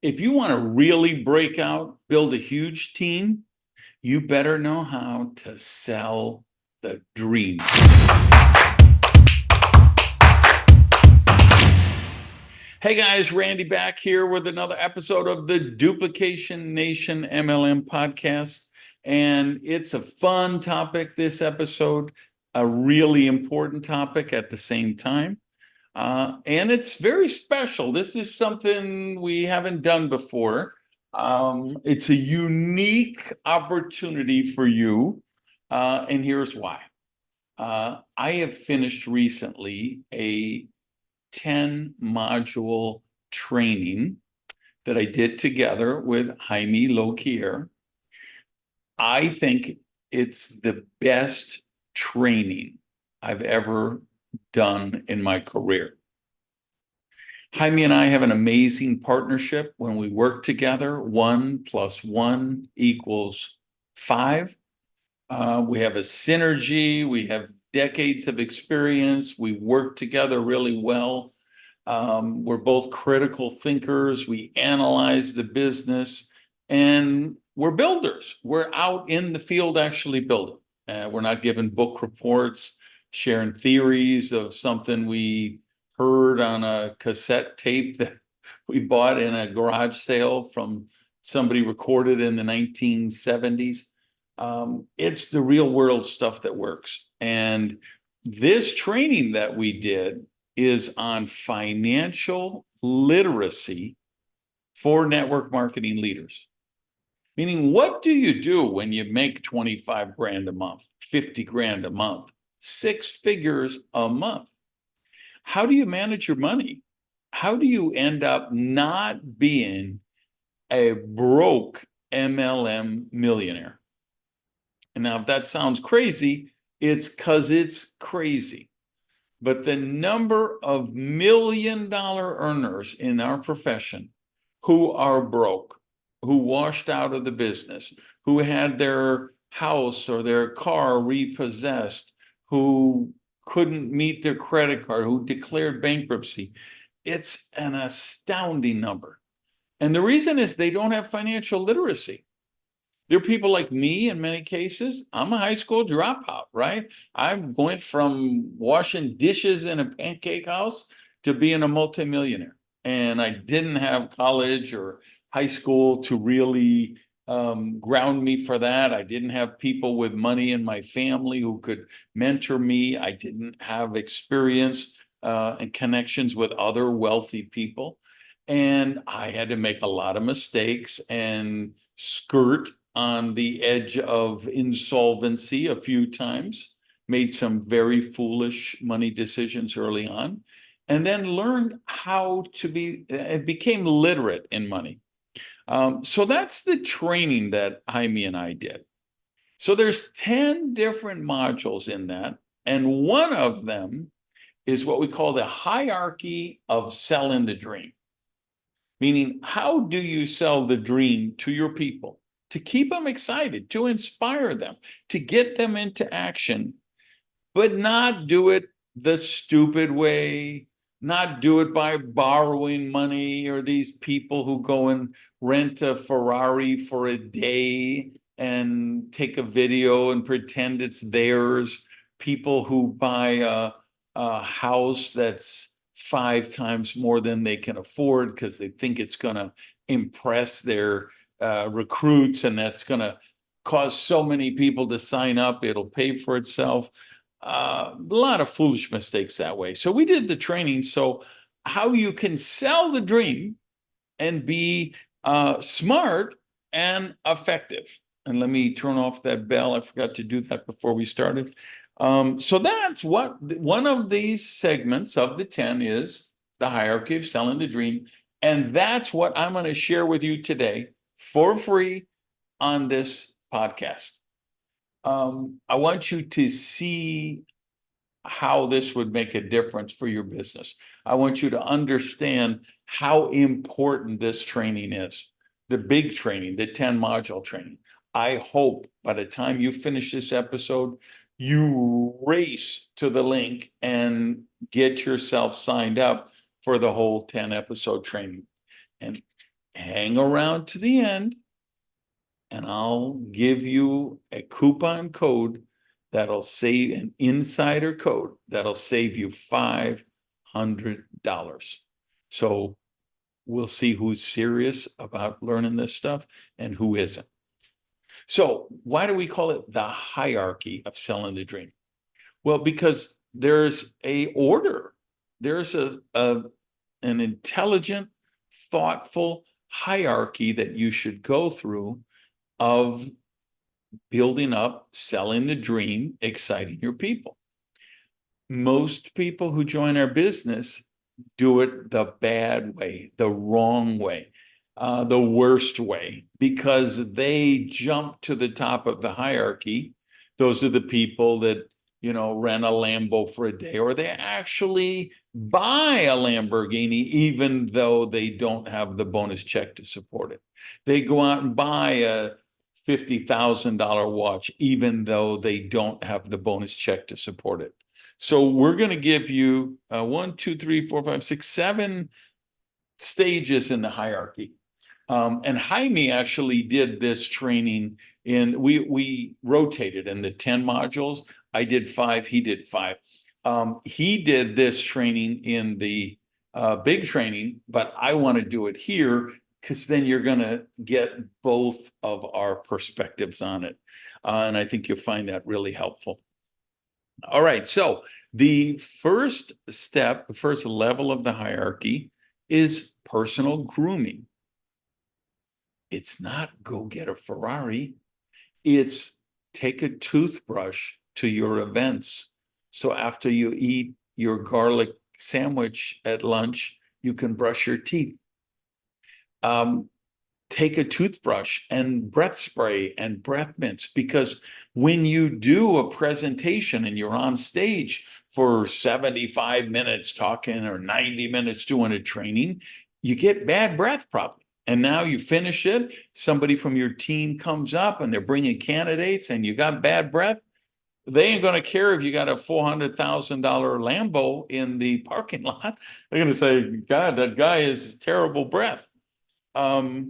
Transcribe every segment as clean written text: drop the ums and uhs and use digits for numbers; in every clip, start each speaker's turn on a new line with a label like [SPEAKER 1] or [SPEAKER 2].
[SPEAKER 1] If you want to really break out, build a huge team, you better know how to sell the dream. Hey guys, Randy back here with another episode of the Duplication Nation MLM podcast. And it's a fun topic this episode, a really important topic at the same time. And it's very special. This is something we haven't done before. It's a unique opportunity for you. And here's why. I have finished recently a 10 module training that I did together with Jaime Lokier. I think it's the best training I've ever done in my career. Jaime and I have an amazing partnership when we work together. 1 + 1 = 5. We have a synergy. We have decades of experience. We work together really well. We're both critical thinkers. We analyze the business, and we're builders. We're out in the field actually building. We're not giving book reports, sharing theories of something we heard on a cassette tape that we bought in a garage sale from somebody recorded in the 1970s. It's the real world stuff that works. And this training that we did is on financial literacy for network marketing leaders. Meaning, what do you do when you make 25 grand a month, 50 grand a month, 6 figures a month? How do you manage your money? How do you end up not being a broke MLM millionaire? And now, if that sounds crazy, it's because it's crazy. But the number of million-dollar earners in our profession who are broke, who washed out of the business, who had their house or their car repossessed, who couldn't meet their credit card, who declared bankruptcy, it's an astounding number. And the reason is they don't have financial literacy. There are people like me in many cases. I'm a high school dropout, right? I went from washing dishes in a pancake house to being a multimillionaire. And I didn't have college or high school to really ground me for that. I didn't have people with money in my family who could mentor me. I didn't have experience and connections with other wealthy people. And I had to make a lot of mistakes and skirt on the edge of insolvency a few times, made some very foolish money decisions early on, and then learned how to became literate in money. So that's the training that Jaime and I did. So there's 10 different modules in that, and one of them is what we call the hierarchy of selling the dream. Meaning, how do you sell the dream to your people? To keep them excited, to inspire them, to get them into action, but not do it the stupid way, not do it by borrowing money, or these people who go and rent a Ferrari for a day and take a video and pretend it's theirs, people who buy a house that's 5 times more than they can afford because they think it's going to impress their recruits, and that's going to cause so many people to sign up, it'll pay for itself. A lot of foolish mistakes that way. So we did the training. So how you can sell the dream and be smart and effective. And let me turn off that bell. I forgot to do that before we started. So that's what one of these segments of the 10 is, the hierarchy of selling the dream. And that's what I'm going to share with you today for free on this podcast. I want you to see how this would make a difference for your business. I want you to understand how important this training is, the big training, the 10 module training. I hope by the time you finish this episode, you race to the link and get yourself signed up for the whole 10 episode training. And hang around to the end, and I'll give you a coupon code that'll save an insider code that'll save you $500. So we'll see who's serious about learning this stuff and who isn't. So why do we call it the hierarchy of selling the dream? Well, because there's a order. There's an intelligent, thoughtful hierarchy that you should go through of building up, selling the dream, exciting your people. Most people who join our business do it the bad way, the wrong way, the worst way, because they jump to the top of the hierarchy. Those are the people that, rent a Lambo for a day, or they actually buy a Lamborghini, even though they don't have the bonus check to support it. They go out and buy a $50,000 watch, even though they don't have the bonus check to support it. So we're going to give you 1, 2, 3, 4, 5, 6, 7 stages in the hierarchy. And Jaime actually did this training we rotated in the 10 modules. I did 5, he did 5. He did this training in the big training, but I want to do it here because then you're going to get both of our perspectives on it. And I think you'll find that really helpful. All right, so the first step, the first level of the hierarchy is personal grooming. It's not go get a Ferrari. It's take a toothbrush to your events. So after you eat your garlic sandwich at lunch, you can brush your teeth. Take a toothbrush and breath spray and breath mints, because when you do a presentation and you're on stage for 75 minutes talking or 90 minutes doing a training, you get bad breath probably. And now you finish it, somebody from your team comes up and they're bringing candidates and you got bad breath. They ain't going to care if you got a $400,000 Lambo in the parking lot. They're going to say, God, that guy has terrible breath. For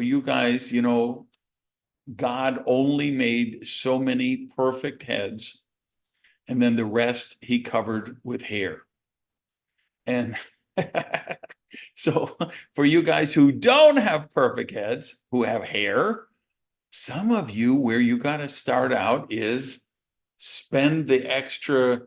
[SPEAKER 1] you guys, God only made so many perfect heads, and then the rest he covered with hair. And so for you guys who don't have perfect heads, who have hair, some of you, where you got to start out is spend the extra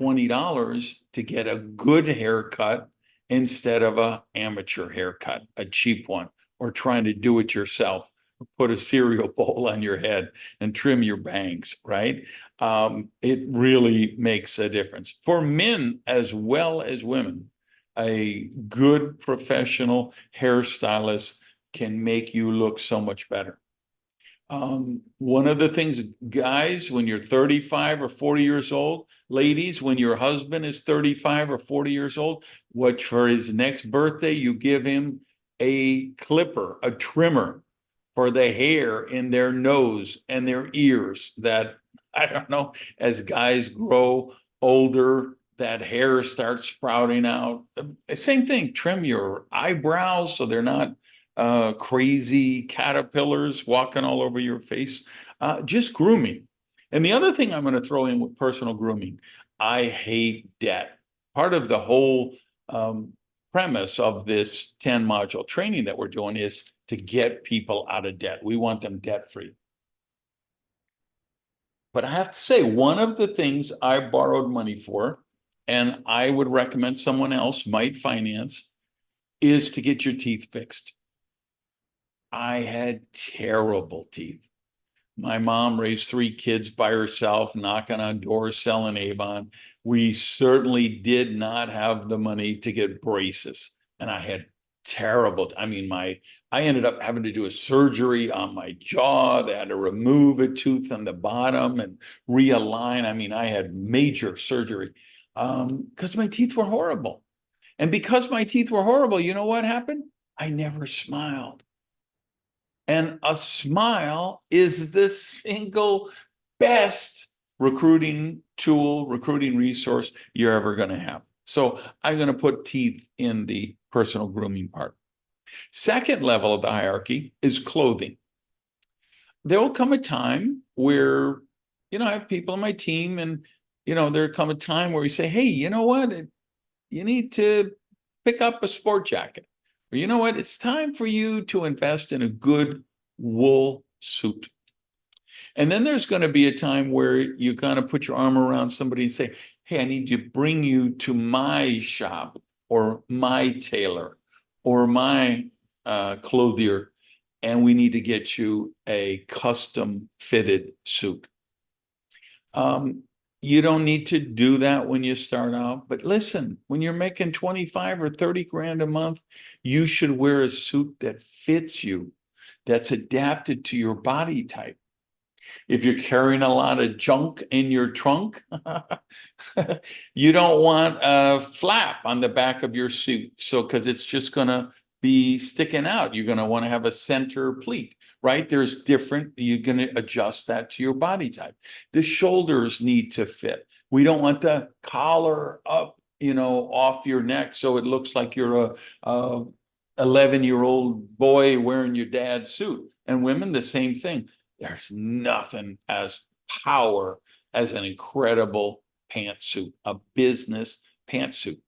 [SPEAKER 1] $20 to get a good haircut instead of an amateur haircut, a cheap one, or trying to do it yourself. Put a cereal bowl on your head and trim your bangs, right? It really makes a difference for men as well as women. A good professional hairstylist can make you look so much better. One of the things, guys, when you're 35 or 40 years old, ladies, when your husband is 35 or 40 years old, what for his next birthday, you give him a clipper, a trimmer for the hair in their nose and their ears that, I don't know, as guys grow older, that hair starts sprouting out. Same thing, trim your eyebrows so they're not crazy caterpillars walking all over your face. Just grooming. And the other thing I'm going to throw in with personal grooming, I hate debt. Part of the whole premise of this 10 module training that we're doing is to get people out of debt. We want them debt free. But I have to say, one of the things I borrowed money for, and I would recommend someone else might finance, is to get your teeth fixed. I had terrible teeth. My mom raised 3 kids by herself, knocking on doors, selling Avon. We certainly did not have the money to get braces. And I had terrible, I ended up having to do a surgery on my jaw. They had to remove a tooth on the bottom and realign. I had major surgery because my teeth were horrible. And because my teeth were horrible, you know what happened? I never smiled. And a smile is the single best recruiting tool, recruiting resource you're ever going to have. So I'm going to put teeth in the personal grooming part. Second level of the hierarchy is clothing. There will come a time where, I have people on my team, and, there'll come a time where we say, hey, you know what? You need to pick up a sport jacket. Or you know what? It's time for you to invest in a good wool suit. And then there's going to be a time where you kind of put your arm around somebody and say, hey, I need to bring you to my shop or my tailor or my clothier, and we need to get you a custom fitted suit. You don't need to do that when you start out, but listen, when you're making 25 or 30 grand a month, you should wear a suit that fits you, that's adapted to your body type. If you're carrying a lot of junk in your trunk, you don't want a flap on the back of your suit. So, because it's just going to be sticking out. You're going to want to have a center pleat, right? There's different, you're going to adjust that to your body type. The shoulders need to fit. We don't want the collar up, off your neck. So it looks like you're a 11-year-old boy wearing your dad's suit. And women, the same thing. There's nothing as power as an incredible pantsuit, a business pantsuit.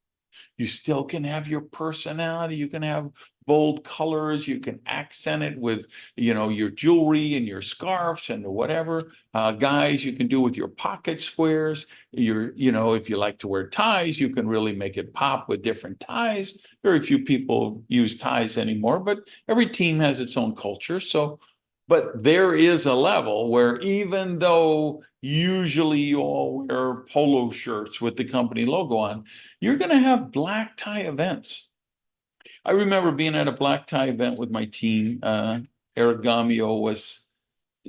[SPEAKER 1] You still can have your personality. You can have bold colors. You can accent it with, your jewelry and your scarves and whatever. Guys, you can do with your pocket squares. If you like to wear ties, you can really make it pop with different ties. Very few people use ties anymore, but every team has its own culture. So, but there is a level where even though usually you all wear polo shirts with the company logo on, you're going to have black tie events. I remember being at a black tie event with my team. Eric Gamio was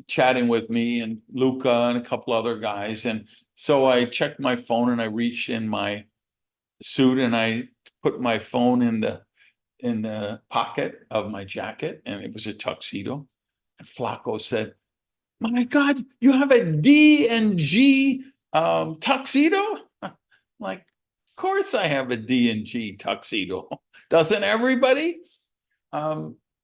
[SPEAKER 1] chatting with me and Luca and a couple other guys. And so I checked my phone and I reached in my suit and I put my phone in the pocket of my jacket, and it was a tuxedo. And Flacco said, my God, you have a D and G tuxedo? Like, of course I have a D and G tuxedo. Doesn't everybody?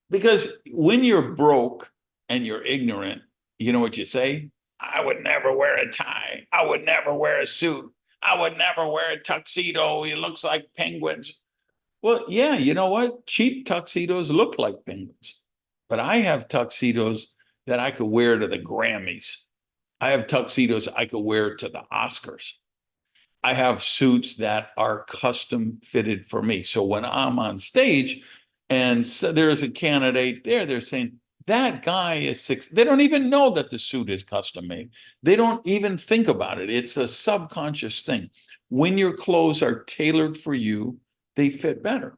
[SPEAKER 1] Because when you're broke and you're ignorant, you know what you say? I would never wear a tie. I would never wear a suit. I would never wear a tuxedo. It looks like penguins. Well, yeah, you know what? Cheap tuxedos look like penguins. But I have tuxedos that I could wear to the Grammys. I have tuxedos I could wear to the Oscars. I have suits that are custom fitted for me. So when I'm on stage and so there's a candidate there, they're saying, that guy is six. They don't even know that the suit is custom made. They don't even think about it. It's a subconscious thing. When your clothes are tailored for you, they fit better.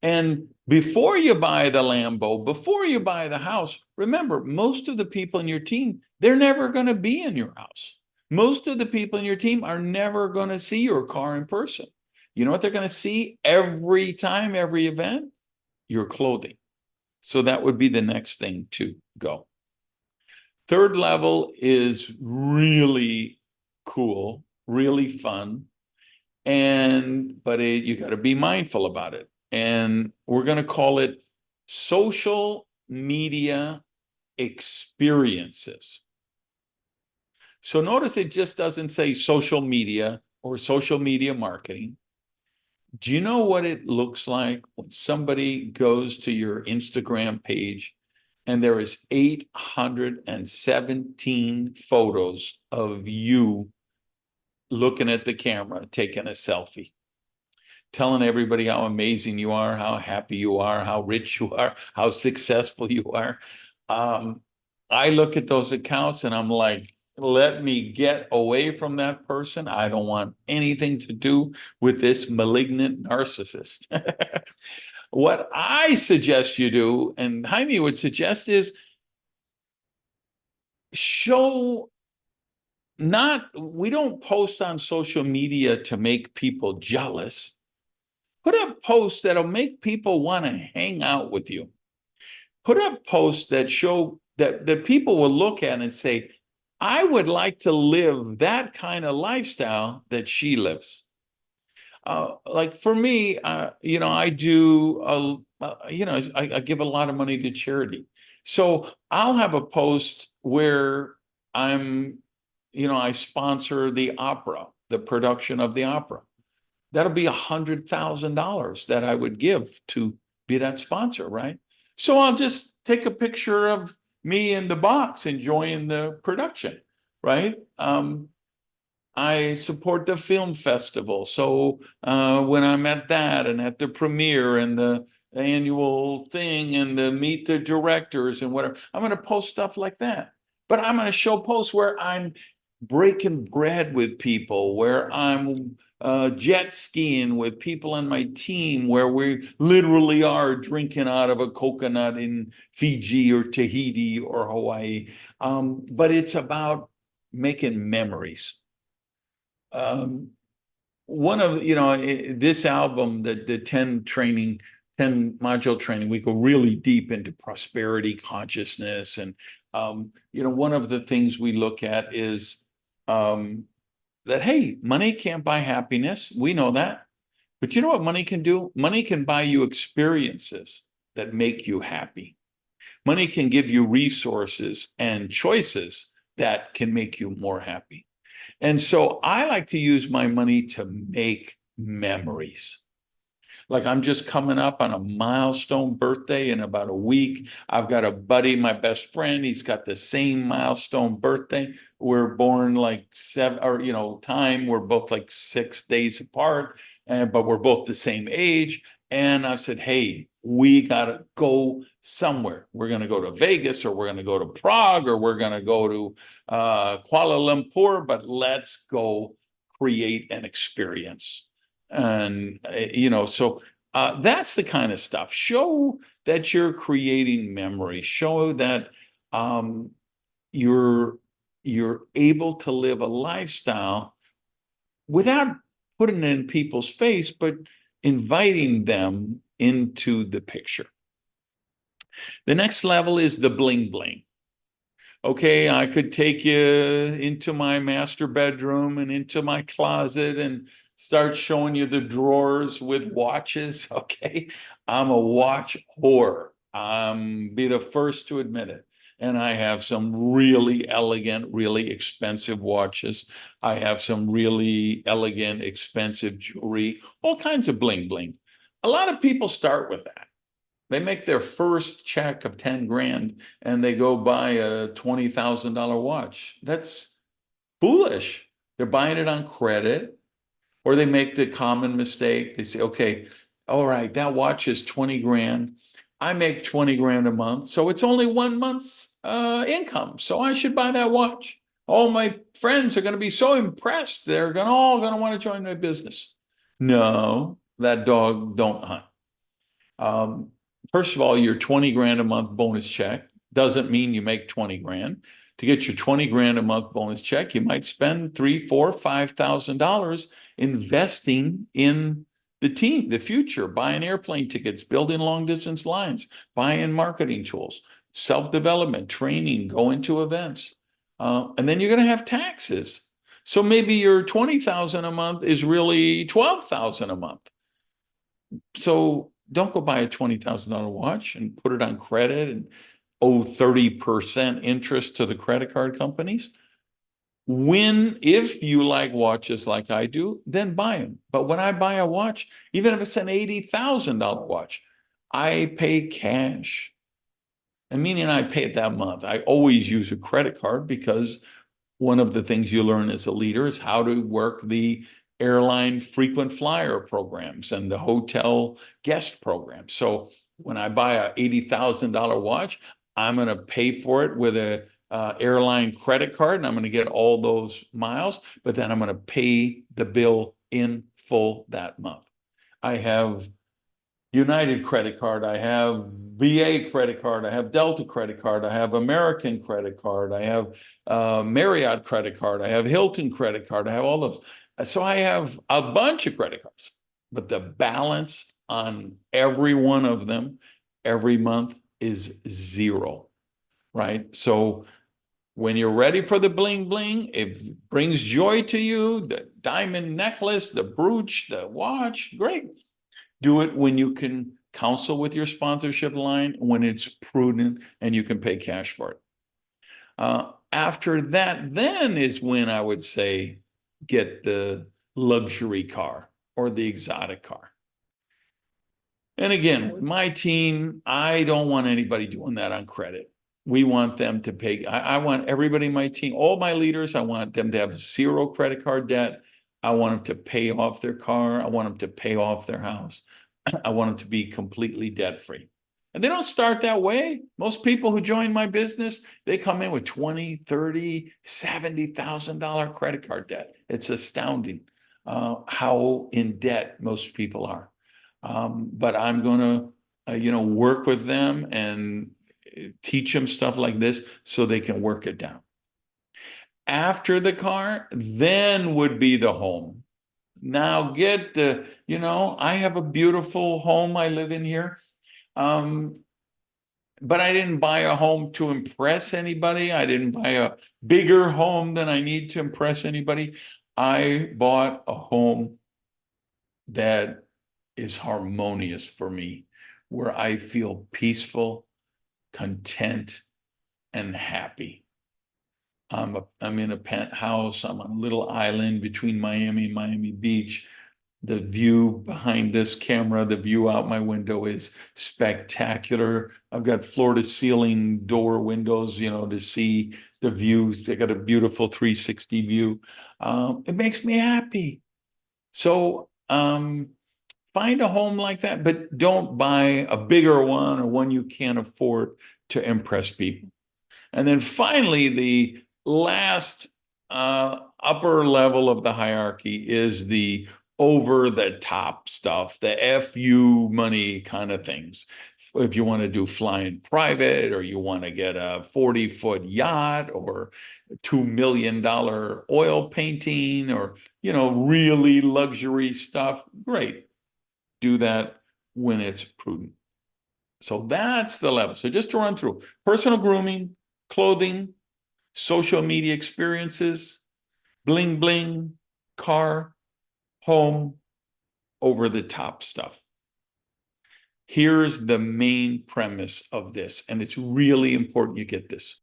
[SPEAKER 1] And before you buy the Lambo, before you buy the house, remember, most of the people in your team, they're never going to be in your house. Most of the people in your team are never going to see your car in person. You know what they're going to see every time, every event? Your clothing. So that would be the next thing to go. Third level is really cool, really fun. But you got to be mindful about it. And we're going to call it social media experiences. So notice it just doesn't say social media or social media marketing. Do you know what it looks like when somebody goes to your Instagram page and there is 817 photos of you looking at the camera, taking a selfie, telling everybody how amazing you are, how happy you are, how rich you are, how successful you are. I look at those accounts and I'm like, let me get away from that person. I don't want anything to do with this malignant narcissist. What I suggest you do, and Jaime would suggest, is show we don't post on social media to make people jealous. Put up posts that'll make people want to hang out with you. Put up posts that show that people will look at and say, I would like to live that kind of lifestyle that she lives. like for me, I do, I give a lot of money to charity. So I'll have a post where I'm, I sponsor the opera, the production of the opera. That'll be $100,000 that I would give to be that sponsor, right? So I'll just take a picture of me in the box enjoying the production, right? I support the film festival. So when I'm at that and at the premiere and the annual thing and the meet the directors and whatever, I'm going to post stuff like that. But I'm going to show posts where I'm breaking bread with people, where I'm jet skiing with people on my team, where we literally are drinking out of a coconut in Fiji or Tahiti or Hawaii. But it's about making memories. um, One of this album, the 10 module training, we go really deep into prosperity consciousness. And one of the things we look at is that, hey, money can't buy happiness. We know that. But you know what money can do? Money can buy you experiences that make you happy. Money can give you resources and choices that can make you more happy. And so I like to use my money to make memories. Like I'm just coming up on a milestone birthday in about a week. I've got a buddy, my best friend. He's got the same milestone birthday. We're born like seven, or time. We're both like 6 days apart, but we're both the same age. And I said, hey, we gotta go somewhere. We're gonna go to Vegas, or we're gonna go to Prague, or we're gonna go to Kuala Lumpur. But let's go create an experience. And so that's the kind of stuff. Show that you're creating memory. Show that um, you're you're able to live a lifestyle without putting it in people's face, but inviting them into the picture. The next level is the bling bling. Okay, I could take you into my master bedroom and into my closet and start showing you the drawers with watches. Okay, I'm a watch whore. Be the first to admit it. And I have some really elegant, really expensive watches. I have some really elegant, expensive jewelry, all kinds of bling bling. A lot of people start with that. They make their first check of 10 grand and they go buy a $20,000 watch. That's foolish. They're buying it on credit, or they make the common mistake. They say, okay, all right, that watch is 20 grand. I make 20 grand a month, so it's only 1 month's income. So I should buy that watch. All my friends are going to be so impressed. They're all going to want to join my business. No, that dog don't hunt. Um, First of all, your 20 grand a month bonus check doesn't mean you make 20 grand. To get your 20 grand a month bonus check, you might spend $3, $4, $5,000 investing in the team, the future, buying airplane tickets, building long distance lines, buying marketing tools, self-development, training, going to events. And then you're going to have taxes. So maybe your 20,000 a month is really 12,000 a month. So don't go buy a $20,000 watch and put it on credit and owe 30% interest to the credit card companies. If you like watches like I do, then buy them. But when I buy a watch, even if it's an $80,000 watch, I pay cash. And meaning I pay it that month. I always use a credit card because one of the things you learn as a leader is how to work the airline frequent flyer programs and the hotel guest programs. So when I buy a $80,000 watch, I'm going to pay for it with a airline credit card, and I'm going to get all those miles, but then I'm going to pay the bill in full that month. I have United credit card, I have BA credit card, I have Delta credit card, I have American credit card, I have Marriott credit card, I have Hilton credit card, I have all those. So I have a bunch of credit cards, but the balance on every one of them every month is zero, right? So When you're ready for the bling bling, it brings joy to you, the diamond necklace, the brooch, the watch, great. Do it when you can counsel with your sponsorship line, when it's prudent and you can pay cash for it. After that, then is when I would say get the luxury car or the exotic car. And again, with my team, I don't want anybody doing that on credit. We want them to pay. I want everybody in my team, all my leaders, I want them to have zero credit card debt. I want them to pay off their car. I want them to pay off their house. I want them to be completely debt free. And they don't start that way. Most people who join my business, they come in with 20, 30, $70,000 credit card debt. It's astounding how in debt most people are. But I'm going to, work with them and teach them stuff like this so they can work it down. After the car, then would be the home. Now get the, I have a beautiful home I live in here. But I didn't buy a home to impress anybody. I didn't buy a bigger home than I need to impress anybody. I bought a home that is harmonious for me, where I feel peaceful, content, and happy. I'm in a penthouse. I'm on a little island between Miami and Miami Beach. The view behind this camera, the view out my window is spectacular. I've got floor to ceiling door windows, to see the views. They got a beautiful 360 view. It makes me happy. So find a home like that, but don't buy a bigger one or one you can't afford to impress people. And then finally, the last upper level of the hierarchy is the over the top stuff, the FU money kind of things. If you want to do flying private, or you want to get a 40-foot yacht, or $2 million oil painting, or, really luxury stuff, great. Do that when it's prudent. So that's the level. So just to run through: personal grooming, clothing, social media experiences, bling bling, car, home, over the top stuff. Here's the main premise of this, and it's really important you get this.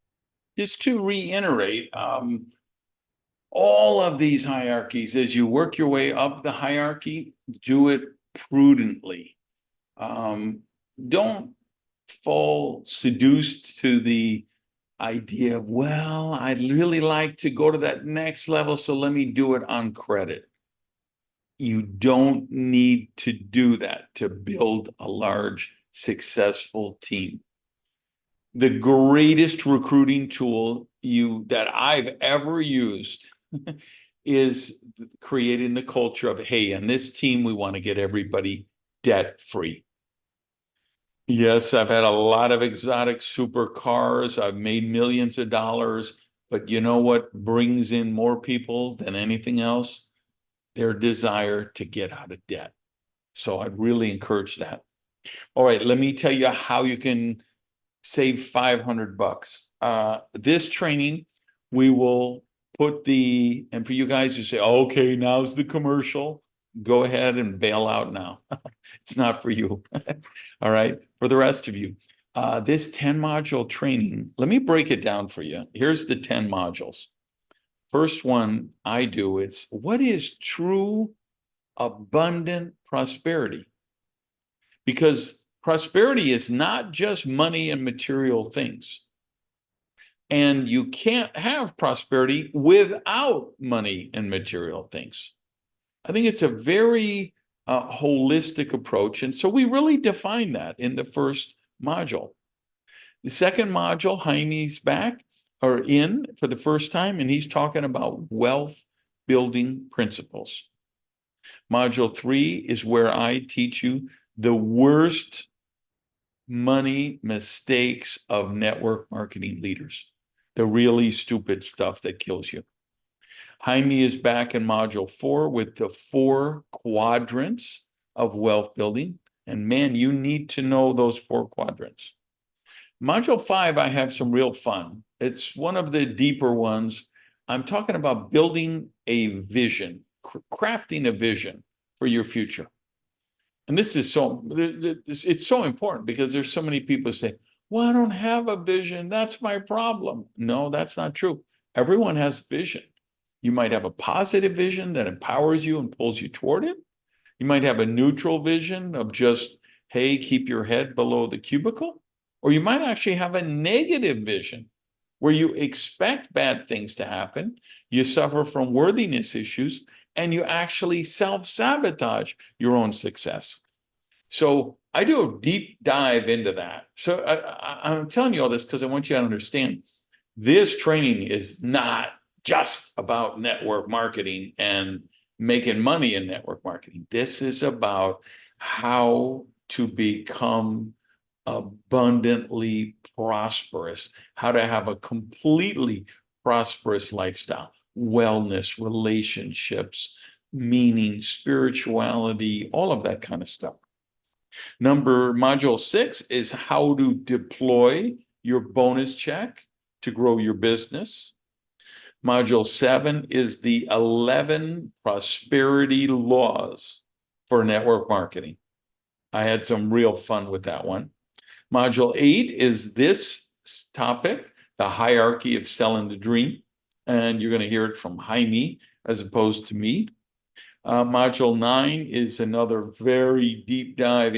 [SPEAKER 1] Just to reiterate, all of these hierarchies, as you work your way up the hierarchy, do it prudently. Don't fall seduced to the idea of, well, I'd really like to go to that next level, so let me do it on credit. You don't need to do that to build a large, successful team. The greatest recruiting tool that I've ever used is creating the culture of, hey, in this team, we want to get everybody debt free. Yes, I've had a lot of exotic supercars. I've made millions of dollars. But you know what brings in more people than anything else? Their desire to get out of debt. So I'd really encourage that. All right, let me tell you how you can save $500. This training, we will put and for you guys who say, okay, now's the commercial, go ahead and bail out now. It's not for you. All right, for the rest of you, this 10-module training, let me break it down for you. Here's the 10 modules. First one I do, it's what is true abundant prosperity? Because prosperity is not just money and material things. And you can't have prosperity without money and material things. I think it's a very holistic approach. And so we really define that in the first module. The second module, Jaime's back or in for the first time, and he's talking about wealth building principles. Module 3 is where I teach you the worst money mistakes of network marketing leaders, the really stupid stuff that kills you. Jaime is back in module 4 with the 4 quadrants of wealth building. And man, you need to know those 4 quadrants. Module 5, I have some real fun. It's one of the deeper ones. I'm talking about building a vision, crafting a vision for your future. And this is it's so important because there's so many people say, well, I don't have a vision. That's my problem. No, that's not true. Everyone has vision. You might have a positive vision that empowers you and pulls you toward it. You might have a neutral vision of just, hey, keep your head below the cubicle. Or you might actually have a negative vision where you expect bad things to happen, you suffer from worthiness issues, and you actually self-sabotage your own success. So I do a deep dive into that. So I'm telling you all this because I want you to understand this training is not just about network marketing and making money in network marketing. This is about how to become abundantly prosperous, how to have a completely prosperous lifestyle, wellness, relationships, meaning, spirituality, all of that kind of stuff. Module 6 is how to deploy your bonus check to grow your business. Module 7 is the 11 prosperity laws for network marketing. I had some real fun with that one. Module 8 is this topic, the hierarchy of selling the dream. And you're going to hear it from Jaime as opposed to me. Module 9 is another very deep dive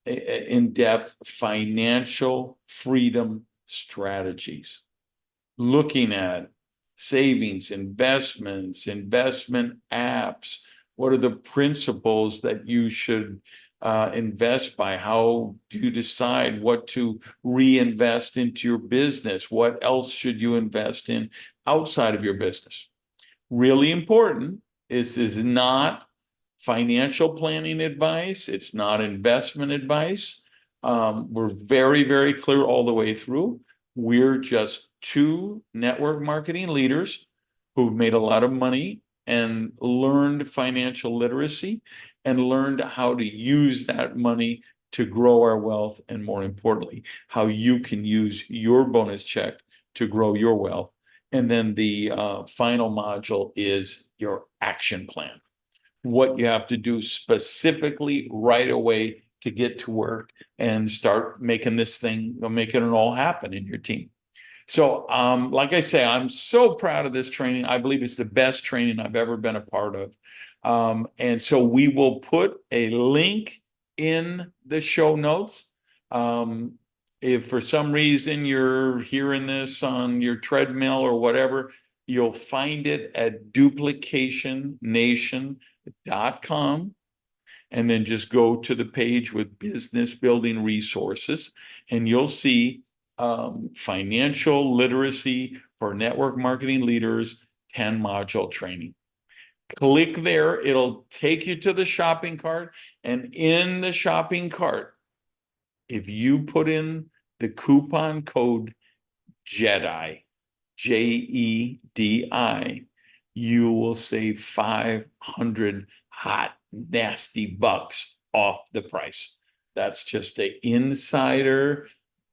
[SPEAKER 1] in-depth financial freedom strategies, looking at savings, investments, investment apps. What are the principles that you should invest by? How do you decide what to reinvest into your business? What else should you invest in outside of your business? Really important. This is not financial planning advice. It's not investment advice. We're very, very clear all the way through. We're just two network marketing leaders who've made a lot of money and learned financial literacy and learned how to use that money to grow our wealth, and more importantly, how you can use your bonus check to grow your wealth. And then the final module is your action plan. What you have to do specifically right away to get to work and start making this thing, making it all happen in your team. So, like I say, I'm so proud of this training. I believe it's the best training I've ever been a part of. And so we will put a link in the show notes. If for some reason you're hearing this on your treadmill or whatever, you'll find it at duplicationnation.com. And then just go to the page with business building resources, and you'll see financial literacy for network marketing leaders 10 module training. Click there, it'll take you to the shopping cart, and in the shopping cart, if you put in the coupon code JEDI, JEDI, you will save 500 hot, nasty bucks off the price. That's just an insider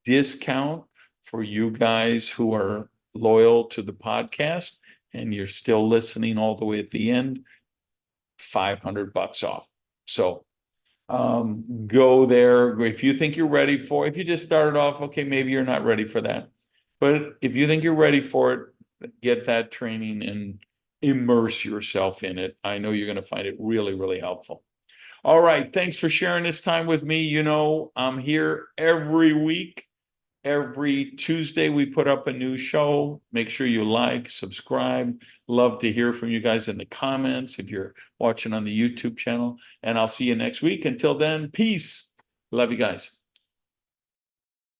[SPEAKER 1] discount for you guys who are loyal to the podcast and you're still listening all the way at the end. 500 bucks off. So go there. If you think you're ready for, if you just started off, okay, maybe you're not ready for that. But if you think you're ready for it, get that training and immerse yourself in it. I know you're going to find it really, really helpful. All right. Thanks for sharing this time with me. You know, I'm here every week. Every Tuesday, we put up a new show. Make sure you like, subscribe. Love to hear from you guys in the comments if you're watching on the YouTube channel. And I'll see you next week. Until then, peace. Love you guys.